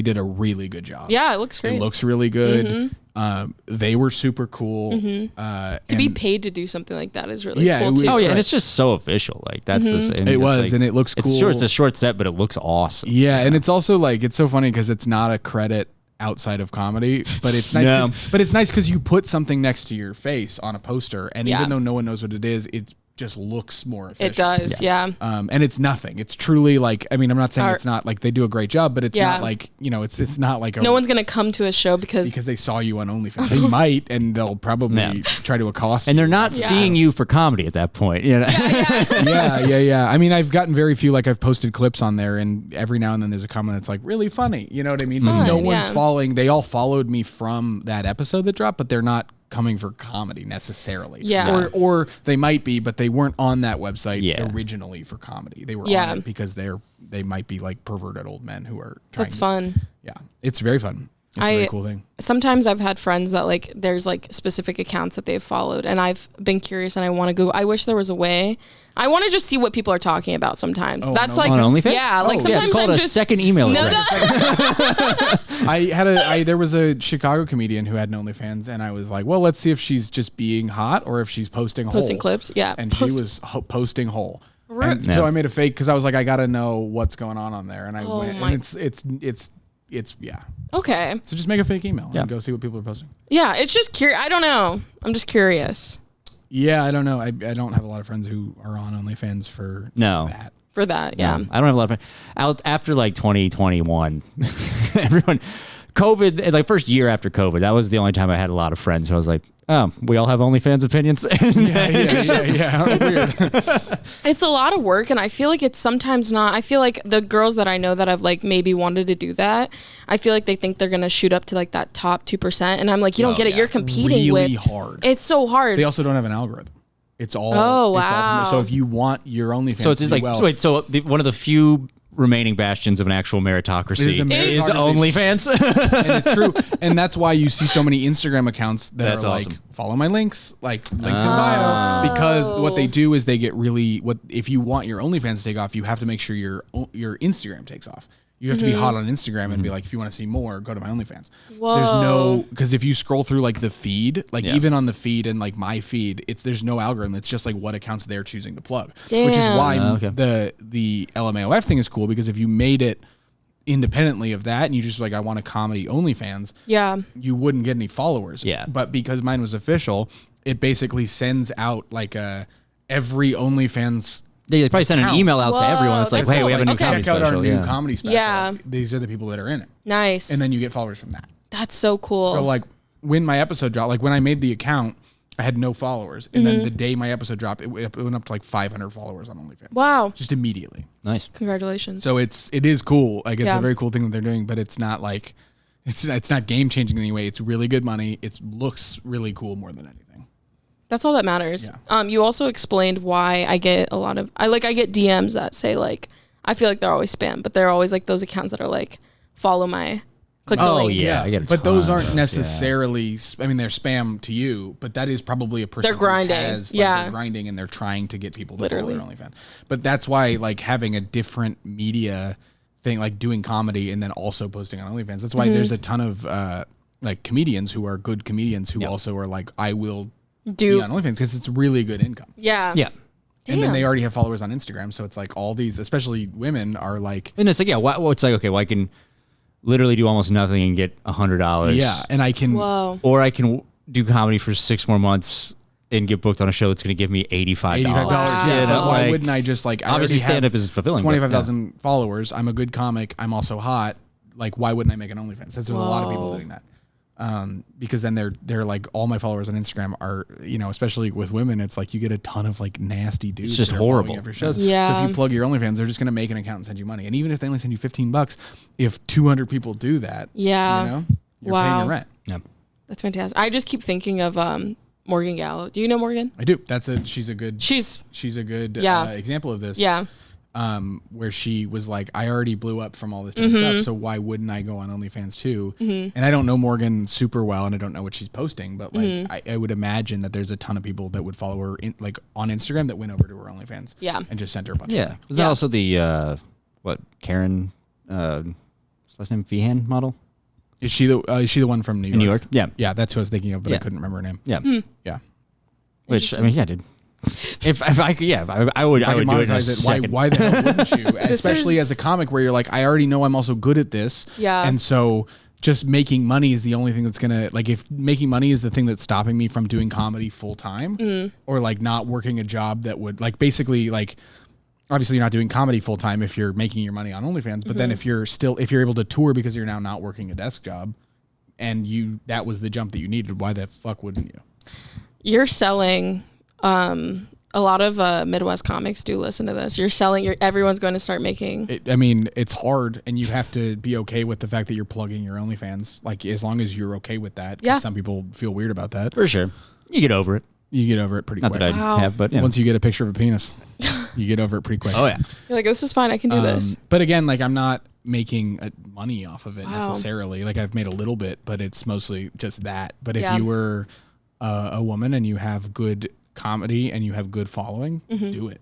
did a really good job. Yeah, it looks great. It looks really good. They were super cool. To be paid to do something like that is really cool too. Oh yeah, and it's just so official. Like that's the same. It was, and it looks cool. It's sure it's a short set, but it looks awesome. Yeah, and it's also like it's so funny because it's not a credit outside of comedy, but it's nice. But it's nice because you put something next to your face on a poster, and even though no one knows what it is, it just looks more official. It does, yeah. And it's nothing. It's truly like, I mean, I'm not saying it's not like they do a great job, but it's not like, it's not like no one's gonna come to a show because they saw you on OnlyFans. They might, and they'll probably try to accost. And they're not seeing you for comedy at that point. You know? Yeah. I mean, I've gotten very few. Like I've posted clips on there, and every now and then there's a comment that's like really funny. You know what I mean? No one's following. They all followed me from that episode that dropped, but they're not coming for comedy necessarily. Yeah. Or they might be, but they weren't on that website originally for comedy. They were on it because they might be like perverted old men who are trying. That's fun. Yeah. It's very fun. It's a very cool thing. Sometimes I've had friends that like there's like specific accounts that they've followed, and I've been curious and I want to go. I wish there was a way. I want to just see what people are talking about sometimes. That's like on OnlyFans? Yeah, like sometimes it's called I'm a just, second email address. There was a Chicago comedian who had an OnlyFans, and I was like, well, let's see if she's just being hot or if she's posting clips. Yeah, and she was posting whole. And so I made a fake because I was like, I gotta know what's going on there, and I went, and it's okay. So just make a fake email and go see what people are posting. Yeah, it's just curious. I don't know. I'm just curious. Yeah, I don't know. I don't have a lot of friends who are on OnlyFans for that. For that, yeah. I don't have a lot of friends. After like 2021, everyone, COVID, like first year after COVID, that was the only time I had a lot of friends. So I was like, oh, we all have OnlyFans opinions. Yeah. Weird. It's a lot of work, and I feel like it's sometimes not. I feel like the girls that I know that have like maybe wanted to do that, I feel like they think they're gonna shoot up to like that top 2%, and I'm like, you don't get it. You're competing really with. Hard. It's so hard. They also don't have an algorithm. It's all. Oh wow. So if you want your OnlyFans, so it's just like one of the few remaining bastions of an actual meritocracy is OnlyFans. And it's true. And that's why you see so many Instagram accounts that are awesome. like, follow my links, like links in bio. Because what they do is they get really, if you want your OnlyFans to take off, you have to make sure your Instagram takes off. You have to be hot on Instagram and be like, if you want to see more, go to my OnlyFans. Whoa. There's because if you scroll through like the feed, like even on the feed and like my feed, there's no algorithm. It's just like what accounts they're choosing to plug. Damn. Which is why the LMAOF thing is cool, because if you made it independently of that and you just like, I want a comedy OnlyFans, you wouldn't get any followers. Yeah. But because mine was official, it basically sends out like every OnlyFans. They probably send an email out to everyone. It's like, That's hey, we have a new check comedy out special. our new comedy special. Yeah. These are the people that are in it. Nice. And then you get followers from that. That's so cool. So like when my episode dropped, like when I made the account, I had no followers. And then the day my episode dropped, it went up to like 500 followers on OnlyFans. Wow. Just immediately. Nice. Congratulations. So it is cool. Like it's a very cool thing that they're doing, but it's not like, it's not game changing in any way. It's really good money. It looks really cool more than anything. That's all that matters. Yeah. You also explained why I get a lot of, I get DMs that say like, I feel like they're always spam, but they're always like those accounts that are like, follow my, click the link. Yeah, I get a but ton those of aren't those, necessarily, I mean, they're spam to you, but that is probably a person They're grinding. who has, Yeah. they're grinding and they're trying to get people to Literally. follow their OnlyFans. But that's why like having a different media thing, like doing comedy and then also posting on OnlyFans. That's why there's a ton of like comedians who are good comedians who also are like, I will be on OnlyFans because it's really good income. Yeah. Yeah. And then they already have followers on Instagram. So it's like all these, especially women, are like, And it's like, it's like, okay, well, I can literally do almost nothing and get $100. yeah. And I can, Whoa. Or I can do comedy for 6 more months and get booked on a show that's going to give me $85. $85. Wow. Yeah. But why like, wouldn't I just like, I obviously already have stand up is fulfilling. but, 25,000 followers. I'm a good comic. I'm also hot. Like, why wouldn't I make an OnlyFans? There's a lot of people doing that. Because then they're like, all my followers on Instagram are, you know, especially with women, it's like you get a ton of like nasty dudes. It's just that are following horrible. you for shows. Yeah. So if you plug your OnlyFans, they're just going to make an account and send you money. And even if they only send you $15, if 200 people do that, Yeah. you know, you're paying your rent. Yeah. That's fantastic. I just keep thinking of Morgan Gallo. Do you know Morgan? I do. She's a good Yeah. example of this. Yeah. Where she was like, I already blew up from all this different stuff, so why wouldn't I go on OnlyFans too? And I don't know Morgan super well, and I don't know what she's posting, but like I would imagine that there's a ton of people that would follow her like on Instagram that went over to her OnlyFans, and just sent her a bunch. Yeah. Was that also the Karen last name Feehan model? Is she the one from New York? In New York? Yeah. Yeah, that's who I was thinking of, but I Yeah. couldn't remember her name. Yeah. Yeah. Which I mean, yeah, dude. If I could, I would do it in a monetize it. second. Why the hell wouldn't you? Especially as a comic, where you're like, I already know I'm also good at this. Yeah. And so just making money is the only thing that's gonna, like, if making money is the thing that's stopping me from doing comedy full time, or like not working a job that would, like, basically, like, obviously you're not doing comedy full time if you're making your money on OnlyFans, but then if you're able to tour because you're now not working a desk job, and that was the jump that you needed, why the fuck wouldn't you? You're selling. A lot of Midwest comics do listen to this. You're selling. Everyone's going to start making. I mean, it's hard, and you have to be okay with the fact that you're plugging your OnlyFans. Like, as long as you're okay with that. 'Cause Yeah. some people feel weird about that. For sure. You get over it. You get over it pretty Not quick. that I Wow. have, but yeah. Once you get a picture of a penis, you get over it pretty quick. Oh yeah. You're like, this is fine. I can do this. But again, like, I'm not making money off of it Wow. necessarily. Like, I've made a little bit, but it's mostly just that. But if Yeah. you were a woman and you have good comedy and you have good following, do it.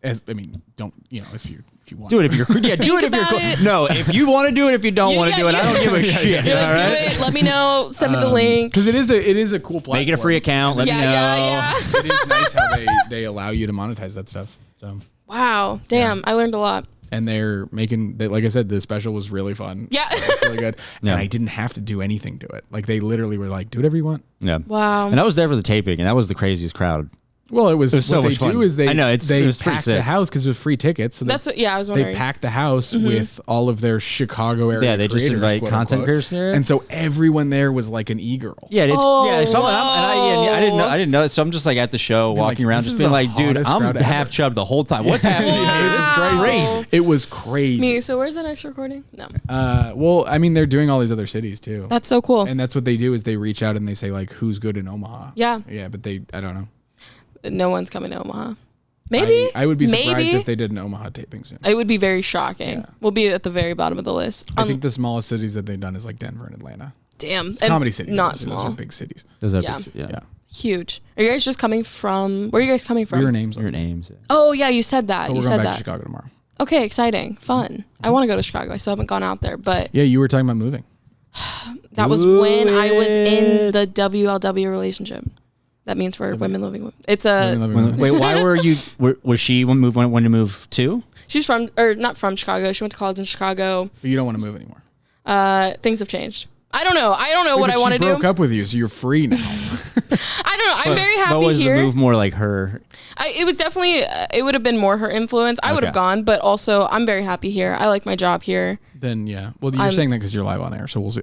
I mean, don't, you know, if you want Do it if you're do it if you're about cool. it. No, if you want to do it, if you don't want to do it, I don't give a shit. You're like, all right? do it. Let me know. Send me the link. because it is a cool platform. Make it a free account. Let me know. Yeah. It is nice how they allow you to monetize that stuff. So, Wow. Damn. I learned a lot. and they're making, like I said, the special was really fun. Yeah. It's really good. Yeah. And I didn't have to do anything to it. Like, they literally were like, do whatever you want. Yeah. Wow. And I was there for the taping, and that was the craziest crowd. Well, it was so what they much fun. do is they I know, it they was pretty pack the sick. house because it was free tickets. So That's what. Yeah, I was they wondering. packed the house with all of their Chicago area. Yeah, they just creators, invite quote, content unquote. creators there. And so everyone there was like an e-girl. Yeah, it's Oh, someone, I didn't know. So I'm just like at the show, walking like, around, this just is being the like, dude, hottest I'm crowd ever. half chubbed the whole time. What's happening? Wow. This is crazy. It was crazy. Me. So where's the next recording? No. Well, I mean, they're doing all these other cities too. That's so cool. And that's what they do is they reach out and they say like, who's good in Omaha? Yeah. Yeah, but I don't know. No one's coming to Omaha. Maybe. I would be surprised Maybe. if they did an Omaha taping soon. It would be very shocking. Yeah. We'll be at the very bottom of the list. I think the smallest cities that they've done is like Denver and Atlanta. Damn. It's And comedy cities. Not obviously. Those small. are big cities. Those are Yeah. big, yeah. Yeah. Huge. Are you guys just coming from? Where are you guys coming from? Your names. Your names. Yeah. Oh yeah, you said that. But You we're going said back to that. Chicago tomorrow. Okay, exciting, fun. I want to go to Chicago. I still haven't gone out there, but Yeah, you were talking about moving. that was when I was in the WLW relationship. That means for women living with. It's a. Living with- Wait, why were you? Was she when to move to? She's not from Chicago. She went to college in Chicago. But you don't want to move anymore. Things have changed. I don't know what I want to do. She broke up with you, so you're free now. I don't know. I'm very happy but was here. the move more like her? It was definitely, it would have been more her influence. I would have gone, but also I'm very happy here. I like my job here. Then, yeah. Well, you're saying that because you're live on air, so we'll see.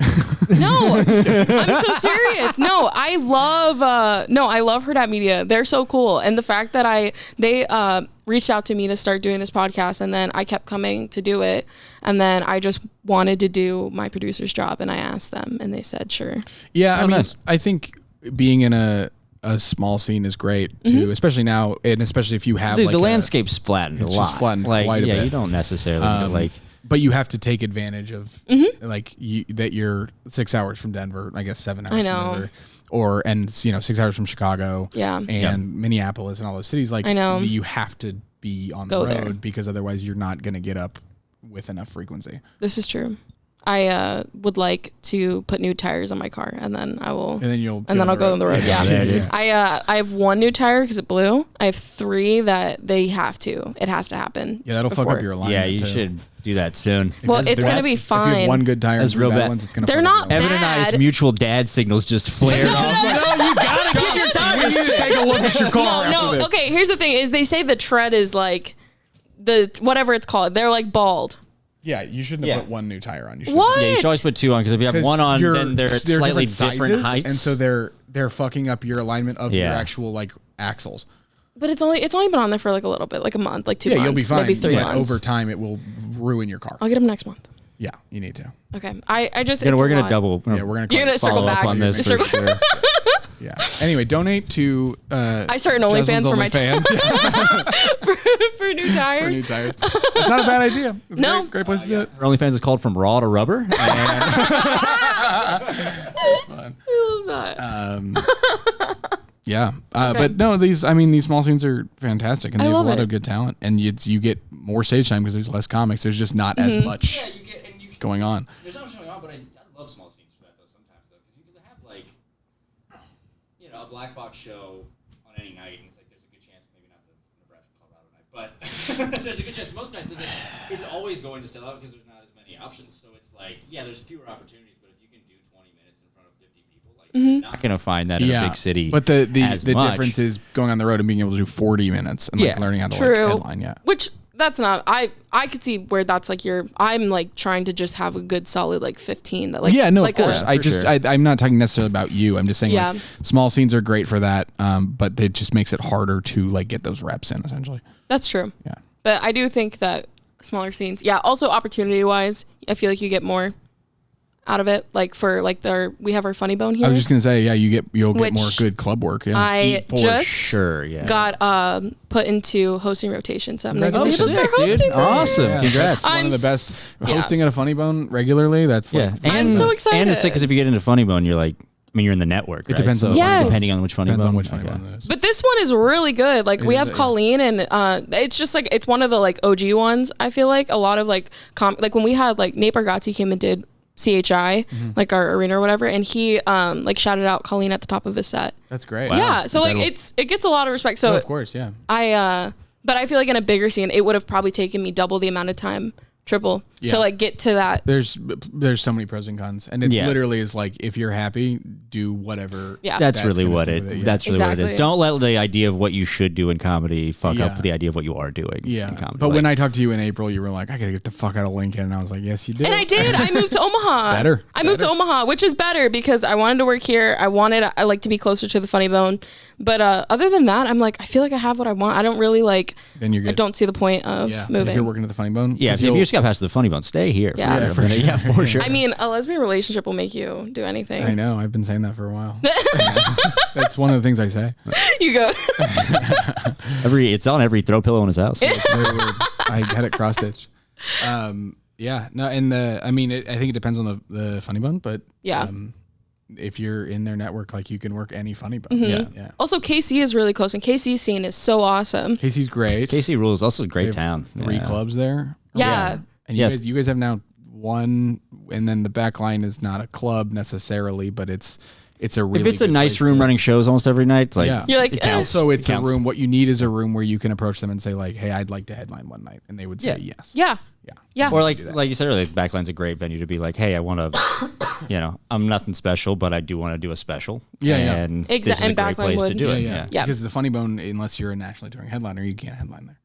No, I'm so serious. No, I love Herd Media. They're so cool. And the fact that they reached out to me to start doing this podcast, and then I kept coming to do it. And then I just wanted to do my producer's job, and I asked them, and they said, sure. Yeah, I mean, I think being in a small scene is great too, especially now, and especially if you have the landscape's flattened a lot. Just flattened quite a bit. You don't necessarily but you have to take advantage of that you're 6 hours from Denver, I guess 7 hours from Denver, and 6 hours from Chicago, and Minneapolis and all those cities. Like, I know you have to be on the road because otherwise you're not going to get up with enough frequency. This is true. I would like to put new tires on my car, and then I will. And then I'll go on the road. Yeah. I have one new tire because it blew. I have 3 that they have to. It has to happen. Yeah, that'll fuck up your alignment. Yeah, you should do that soon. Well, it's gonna be fine. If you have one good tire, that's real bad. Ones, it's gonna. They're not bad. Evan and I's mutual dad signals just flared off. No, you gotta get your tires. You need to take a look at your car. No. Okay, here's the thing: is they say the tread is like the whatever it's called. They're like bald. Yeah, you shouldn't have put one new tire on. What? Yeah, you should always put 2 on because if you have one on, then they're slightly different heights, and so they're fucking up your alignment of your actual like axles. But it's only been on there for like a little bit, like a month, like 2 months. Yeah, you'll be fine. Maybe 3 months. Over time, it will ruin your car. I'll get them next month. Yeah, you need to. Okay, I just. We're gonna double. Yeah, we're gonna. You're gonna circle back on this for sure. Yeah. Anyway, donate to. I start an OnlyFans for my fans. for new tires. For new tires. It's not a bad idea. It's a great place to do it. Our OnlyFans is called From Raw to Rubber. That's fun. I love that. Yeah, but no, these small scenes are fantastic, and they have a lot of good talent, and you get more stage time because there's less comics. There's just not as much going on. There's not much going on, but I love small scenes for that though. Sometimes though, because you can have like, a black box show on any night, and it's like there's a good chance, maybe not the Nebraska Colorado night, but there's a good chance most nights it's always going to sell out because there's not as many options. So it's like, there's fewer opportunities. You're not going to find that in a big city. But the difference is going on the road and being able to do 40 minutes and learning how to headline. Yeah. Which that's not, I could see where that's like I'm like trying to just have a good solid like 15 that like. Yeah, no, like of course. I'm not talking necessarily about you. I'm just saying like small scenes are great for that. But it just makes it harder to like get those reps in essentially. That's true. Yeah. But I do think that smaller scenes, also opportunity wise, I feel like you get more out of it, like for like we have our Funny Bone here. I was just gonna say, you'll get more good club work. Yeah, I just got put into hosting rotation, so I'm gonna be able to start hosting. Awesome, congrats! One of the best hosting at a Funny Bone regularly. That's I'm so excited. And it's sick because if you get into Funny Bone, you're like, you're in the network. It depends on depending on which Funny Bone. it is. But this one is really good. Like we have Colleen, and it's just like it's one of the like OG ones. I feel like a lot of like like when we had like Nate Bargatze came and did CHI, like our arena or whatever, and he like shouted out Colleen at the top of his set. That's great. Wow. Yeah, so like it gets a lot of respect. So of course, yeah. But I feel like in a bigger scene, it would have probably taken me double the amount of time, triple, to like get to that. There's so many pros and cons, and it literally is like if you're happy, do whatever. Yeah, that's really what it. That's really what it is. Don't let the idea of what you should do in comedy fuck up the idea of what you are doing. Yeah, in comedy. But when I talked to you in April, you were like, I gotta get the fuck out of Lincoln, and I was like, yes, you did. And I did. I moved to Omaha. I moved to Omaha, which is better because I wanted to work here. I like to be closer to the Funny Bone. But other than that, I'm like, I feel like I have what I want. I don't really like. Then you're good. I don't see the point of moving. If you're working at the Funny Bone, if you just got past the Funny Bone, stay here. Yeah, for sure. I mean, a lesbian relationship will make you do anything. I know. I've been saying that for a while. That's one of the things I say. You go. It's on every throw pillow in his house. It's very weird. I had it cross stitched. Yeah. No. And I think it depends on the Funny Bone, but if you're in their network, like you can work any Funny Bone. Yeah. Also, KC is really close, and KC's scene is so awesome. KC's great. KC rules. Also a great town. 3 clubs there. Yeah. And you guys have now one, and then the back line is not a club necessarily, but it's it's a really if it's a good nice place room to- running shows almost every night, it's like You're like, it counts. Also, it's It a counts. room. What you need is a room where you can approach them and say like, "Hey, I'd like to headline one night," and they would say yes. yeah. Yeah. Yeah. Or like you said earlier, Backline's a great venue to be like, hey, I want to, I'm nothing special, but I do want to do a special. Yeah, yeah. And Exact- this is a and great Backline place to would. do it. Yeah. Yeah. Because the Funny Bone, unless you're a nationally touring headliner, you can't headline there.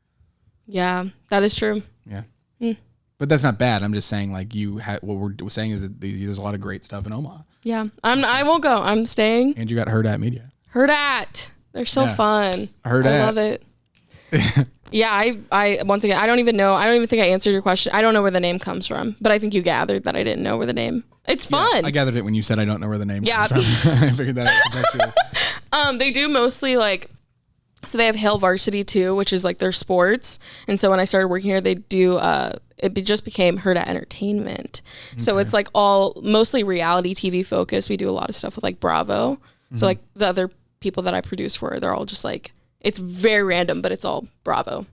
Yeah, that is true. Yeah. Mm. But that's not bad. I'm just saying, like, what we're saying is that there's a lot of great stuff in Omaha. Yeah. I won't go. I'm staying. And you got Heard At Media. Heard at. They're so Yeah. fun. Heard I at. love it. Yeah, I once again, I don't even think I answered your question. I don't know where the name comes from, but I think you gathered that I didn't know where the name. It's fun. I gathered it when you said I don't know where the name Yeah. comes from. I figured that out contextually. They do mostly like, so they have Hail Varsity too, which is like their sports. And so when I started working here, they do, just became Heard at Entertainment. So it's like mostly reality TV focused. We do a lot of stuff with like Bravo. So like the other people that I produce for, they're all just like, it's very random, but it's all Bravo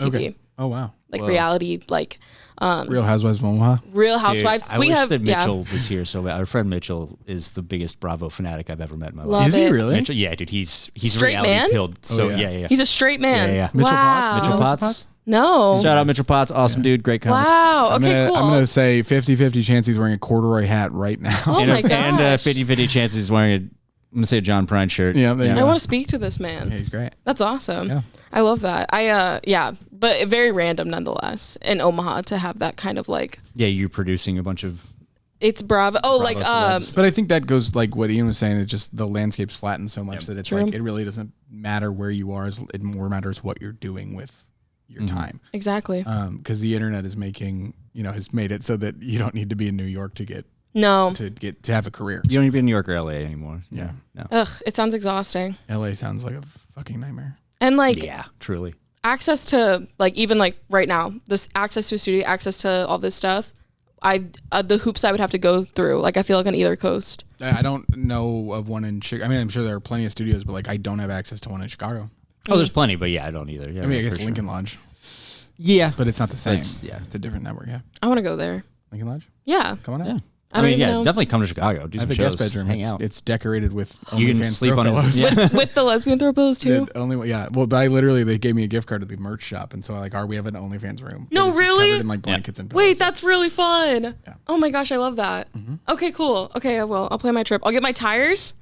TV. Okay. Oh, wow. Like reality, like Real Housewives of Omaha. Real Housewives. Dude, I wish that Mitchell was here. So our friend Mitchell is the biggest Bravo fanatic I've ever met in my life. Love Is he it. really? Mitchell, yeah, dude, he's Straight reality man? pilled. So yeah. yeah. He's a straight man. Yeah. Mitchell wow. Potts? Mitchell Mitchell Potts. No. Shout out Mitchell Potts, awesome dude, great comic. Wow. Okay, cool. I'm going to say 50-50 chance he's wearing a corduroy hat right now. Oh my gosh. And 50-50 chances he's wearing I'm gonna say a John Prine shirt. Yeah, there you I go. want to speak to this man. Yeah, he's great. That's awesome. Yeah. I love that. But very random nonetheless in Omaha to have that kind of like, Yeah, you're producing a bunch of it's Bravo. Oh, Bravo celebs. But I think that goes like what Ian was saying. It's just the landscape's flattened so much that it's True. like it really doesn't matter where you are. It more matters what you're doing with your time. exactly. Because the internet is has made it so that you don't need to be in New York to No. have a career. you don't need to be in New York or LA anymore. Yeah. No. Ugh, it sounds exhausting. LA sounds like a fucking nightmare. And like Yeah, truly. access to like even like right now, this access to a studio, access to all this stuff. The hoops I would have to go through. Like I feel like on either coast. I don't know of one in Chicago. I mean, I'm sure there are plenty of studios, but like I don't have access to one in Chicago. Oh, there's plenty, but yeah, I don't either. Yeah, I mean, I for guess sure. Lincoln Lodge, Yeah, but it's not the same. It's a different network. Yeah, I want to go there. Lincoln Lodge. Yeah. Come on out. yeah. I don't even know. definitely come to Chicago. Do I have some a shows, guest bedroom. hang out. It's decorated with You can OnlyFans sleep throw on pillows. his. Yeah. With the lesbian throw pillows too. The only yeah. Well, but they gave me a gift card to the merch shop, and so we have an OnlyFans room. No, It's just really? covered in like blankets and pillows. Wait, that's really fun. Yeah. Oh my gosh, I love that. Okay, cool. Okay, I'll plan my trip. I'll get my tires.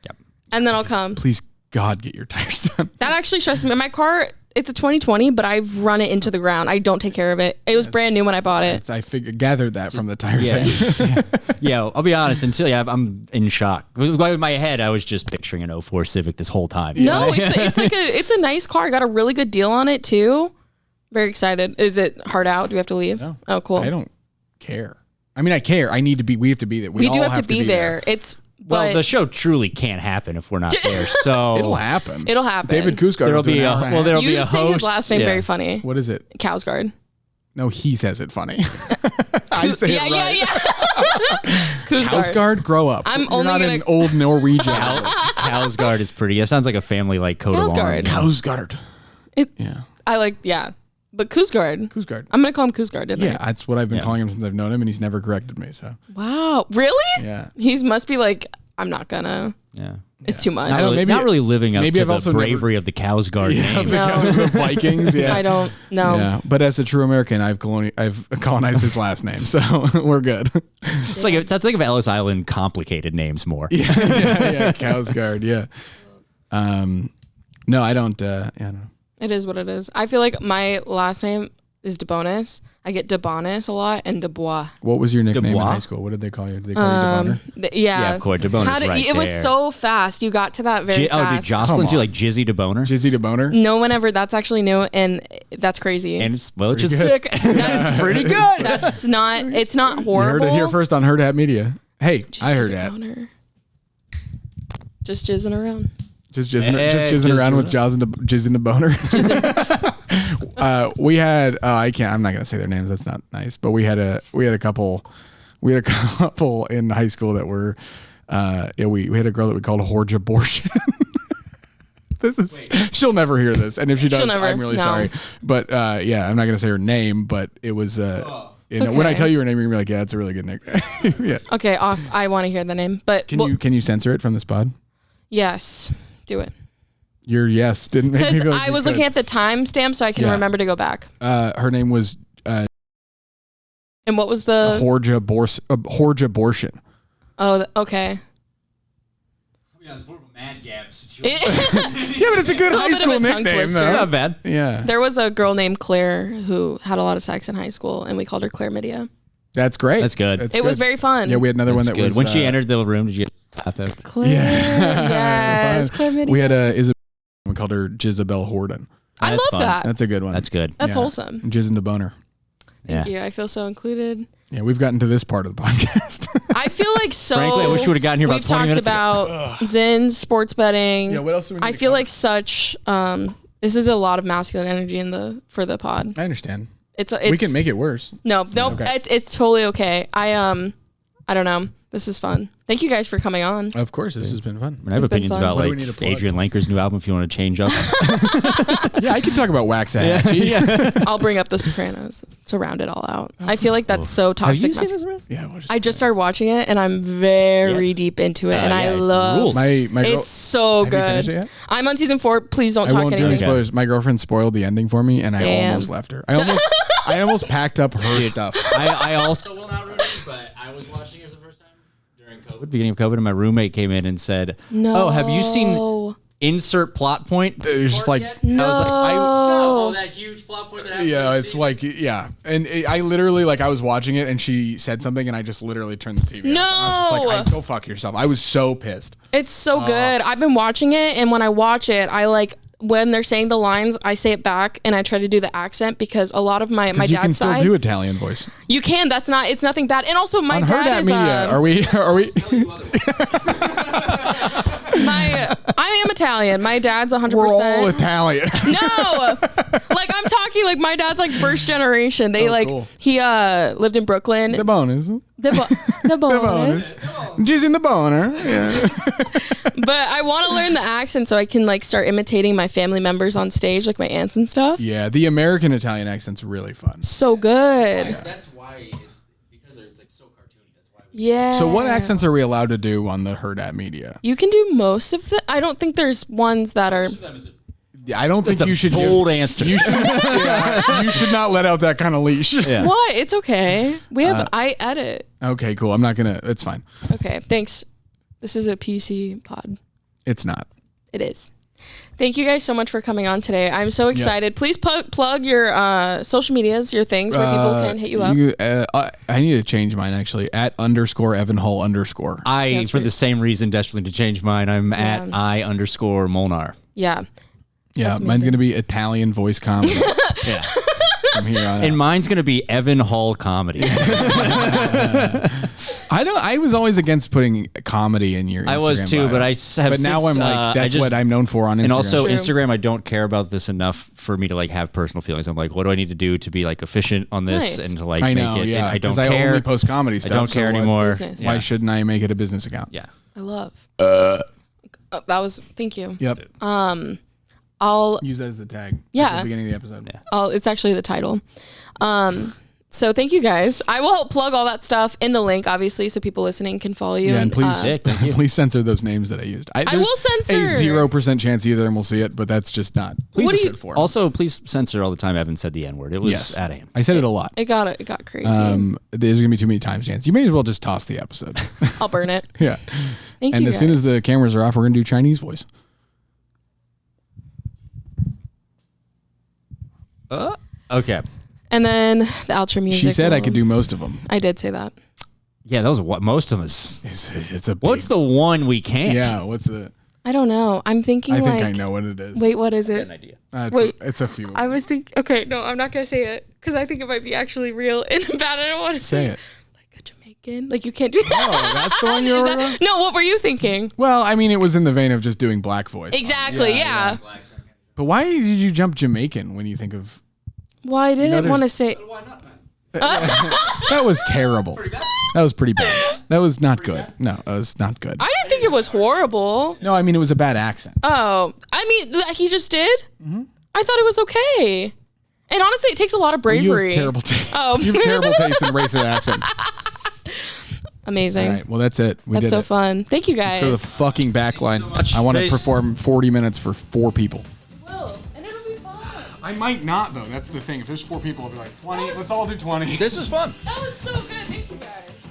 Yep. And then I'll come. Please God, get your tires done. That actually stresses me. My car, it's a 2020, but I've run it into the ground. I don't take care of it. It was brand new when I bought it. I gathered that from the tire Yeah. thing. Yeah, I'll be honest. I'm in shock. In my head, I was just picturing an 04 Civic this whole time. No, it's a nice car. I got a really good deal on it too. Very excited. Is it hard out? Do we have to leave? No. Oh, cool. I don't care. I mean, I care. We have to be there. We do all have to be there. It's Well, but the show truly can't happen if we're not there. So It'll happen. It'll happen. David Kuzgard. There'll be there'll you be a say host. his last name Yeah. very funny. What is it? Cowsguard. No, he says it funny. I say Yeah, it right. yeah. Kuzgard. Housegard, grow up. I'm You're only not gonna- an old Norwegian. Cowsguard is pretty. That sounds like a family like coat of Cowsguard. arms. Housegard. It- Yeah. I like but Kuzgard. Kuzgard. I'm gonna call him Kuzgard, didn't Yeah, that's what I've been Yeah. calling him since I've known him, and he's never corrected me. So I? Wow. Really? yeah. He must be like, I'm not gonna. Yeah. It's too much. Not know, really, maybe- not really living up maybe to I've the also bravery of the Cowsguard name. No. The Vikings. Yeah. I don't know. Yeah, but as a true American, I've colonized his last name, so we're good. It's like let's think of Ellis Island complicated names more. yeah, Cowsguard. Yeah. No, I don't. I don't know. It is what it is. I feel like my last name is DeBonis. I get DeBonis a lot and DeBois. What was your nickname in Dubois? high school? What did they call you? Did they call you DeBoner? Yeah. of course, DeBoner's right It was there. so fast. You got to that very Oh, dude, fast. Joslyne too, like Jizzy DeBoner. Jizzy DeBoner? No one ever. That's actually new, and that's crazy. And it's just good. sick. That's pretty good. That's not. It's not You horrible. heard it here first on Heard At Media. Hey, I heard that. that. Just jizzing around. Just jizzing, Hey, just just jizzing around with jizzing. Jizzing DeBoner. We had. I can't. I'm not gonna say their names. That's not nice. But we had a couple. We had a couple in high school that were. We had a girl that we called Horge Abortion. She'll never hear this, and if she does, never. I'm really No. sorry. But I'm not gonna say her name. But it was. And when I okay. tell you her name, you're gonna be like, yeah, it's a really good nickname. Yeah. Okay, off. I want to hear the name, but Can you censor it from this pod? Yes, do it. Your yes didn't make me Because feel like I you was could. looking at the timestamp, so I can Yeah. remember to go back. Her name was And what was the? Horja Abortion. Oh, okay. Yeah, it's more of a mad gap situation. Yeah, but it's a good It's a high little bit school of a tongue nickname, twister. though. Not bad. Yeah, There was a girl named Claire who had a lot of sex in high school, and we called her Claire Media. that's great. That's good. It was very fun. Yeah, we had another one That's that good. was When she entered the room, did you clap it? Claire. Yeah. Yes, Fun. Claire Media. We had Isabel. We called her Jizabelle Horden. I That's love fun. that. That's a good one. That's good. That's Yeah. wholesome. Jisn DeBoner. Thank Yeah. you. I feel so included. Yeah, we've gotten to this part of the podcast. I feel like so. Frankly, I wish we would've gotten here about We've 20 talked minutes ago. about Zins, sports betting. Yeah, what else do we need I to feel cover? like such. This is a lot of masculine energy for the pod. I understand. It's We can make it worse. no, Okay. it's totally okay. I don't know. This is fun. Thank you guys for coming on. Of course, this has been fun. I have It's been opinions fun. about What do like we need to plug? Adrian Lanker's new album if you want to change up. Yeah, I can talk about Waxahachie. I'll bring up The Sopranos to round it all out. I feel like that's so Have toxic. you seen this, man? Yeah, we'll I just started watching it and I'm very deep into it, and I yeah, it love. rules. my girl, It's so Have you finished good. it yet? I'm on season 4. Please don't I talk won't do any anything. spoilers. My girlfriend spoiled the ending for me, and I Damn. almost left her. I almost packed up her stuff. I also So will not ruin it, but I was watching it for the first time during COVID. beginning of COVID, and my roommate came in and said, No. "Oh, have you seen insert plot point?" It was just like, No. I was like, Oh, that huge plot point that happened. yeah, in it's season. like, yeah, and I literally I was watching it, and she said something, and I just literally turned the TV off. I was just like, go fuck yourself. I was so pissed. It's so good. I've been watching it, and when I watch it, I like when they're saying the lines, I say it back, and I try to do the accent because a lot of my Because you can dad's still side. do Italian voice. You can. That's not. It's nothing bad. And also, my On Her dad Dat is. Media, are we? I am Italian. My dad's 100%. We're all Italian. No, like I'm talking like my dad's like first generation. They cool. he lived in Brooklyn. The bonus. The bonus. Just in the boner. Yeah. But I want to learn the accent so I can like start imitating my family members on stage, like my aunts and stuff. Yeah, the American Italian accent's really fun. So good. That's why it's because it's like so cartoony. That's why. Yeah. So what accents are we allowed to do on the Her Dat Media? You can do most of the. I don't think there's ones that are. I don't think That's a you should bold give, answer. You should, you should not let out that kind of leash. Yeah. What? It's okay. We have. I edit. Okay, cool. I'm not gonna. It's fine. Okay. Thanks. This is a PC pod. It's not. It is. Thank you guys so much for coming on today. I'm so excited. Please plug your social medias, your things where people can hit you up. I need to change mine actually. @_Evan_Hull_. I, That's for weird. the same reason, desperately to change mine, I'm at @I_Molnar. Yeah. Yeah, That's mine's amazing. gonna be Italian voice comedy Yeah. from here on And out. mine's going to be Evan Hall Comedy. I was always against putting comedy in your. I was Instagram too, bio. but I have But now since, I'm like, I that's just- what I'm known for on Instagram. And also True. Instagram, I don't care about this enough for me to like have personal feelings. I'm like, what do I need to do to be like efficient on this Nice. and to like I make know, it? yeah. And I don't 'cause I care. only post comedy I stuff. don't so care what- anymore. Business. Why shouldn't I make it a business account? Yeah. I love. That was. Thank you. Yep. I'll. Use that as the tag. Yeah. At the beginning of the episode. Yeah. It's actually the title. So thank you guys. I will help plug all that stuff in the link, obviously, so people listening can follow you. Yeah, and please, Sick, thank you. please censor those names that I used. I will censor. a 0% chance either of them will see it, but that's just not. Please What do just you- sit for 'em. Also, please censor all the time Evan said the N word. It was Yes. out of hand. I said it a lot. It got crazy. There's gonna be too many timestamps. You may as well just toss the episode. I'll burn it. Yeah. Thank And you. as soon as guys. the cameras are off, we're gonna do Chinese voice. Okay. And then the outro music. She said I will- could do most of them. I did say that. Yeah, that was what most of us. It's a big, What's the one we can't? yeah? What's the? I don't know. I'm thinking I think like. I know what it is. Wait, what is it? idea. wait. It's a few. I was thinking. Okay, no, I'm not gonna say it because I think it might be actually real and bad. I don't want to Say it. Like a Jamaican. Like you can't do that. Oh, that's the one you Is were that- about? No, what were you thinking? Well, I mean, it was in the vein of just doing black voice. Exactly. Yeah. But why did you jump Jamaican when you think of? Well, I didn't there's- want to say. Why not, man? That was terrible. That was pretty bad. That was not good. No, it was not good. I didn't think it was horrible. No, I mean it was a bad accent. Oh, I mean that he just did. I thought it was okay. And honestly, it takes a lot of Well, bravery. you have terrible taste. Oh. You have terrible taste in racist accents. Amazing. All right, well, that's it. We That's did so it. fun. Thank you guys. Let's go to the fucking back line. much. I want to Peace. perform 40 minutes for 4 people. Will, and it'll be fun. I might not, though. That's the thing. If there's 4 people, I'll be like, 20. Let's all do 20. This was fun. That was so good. Thank you guys.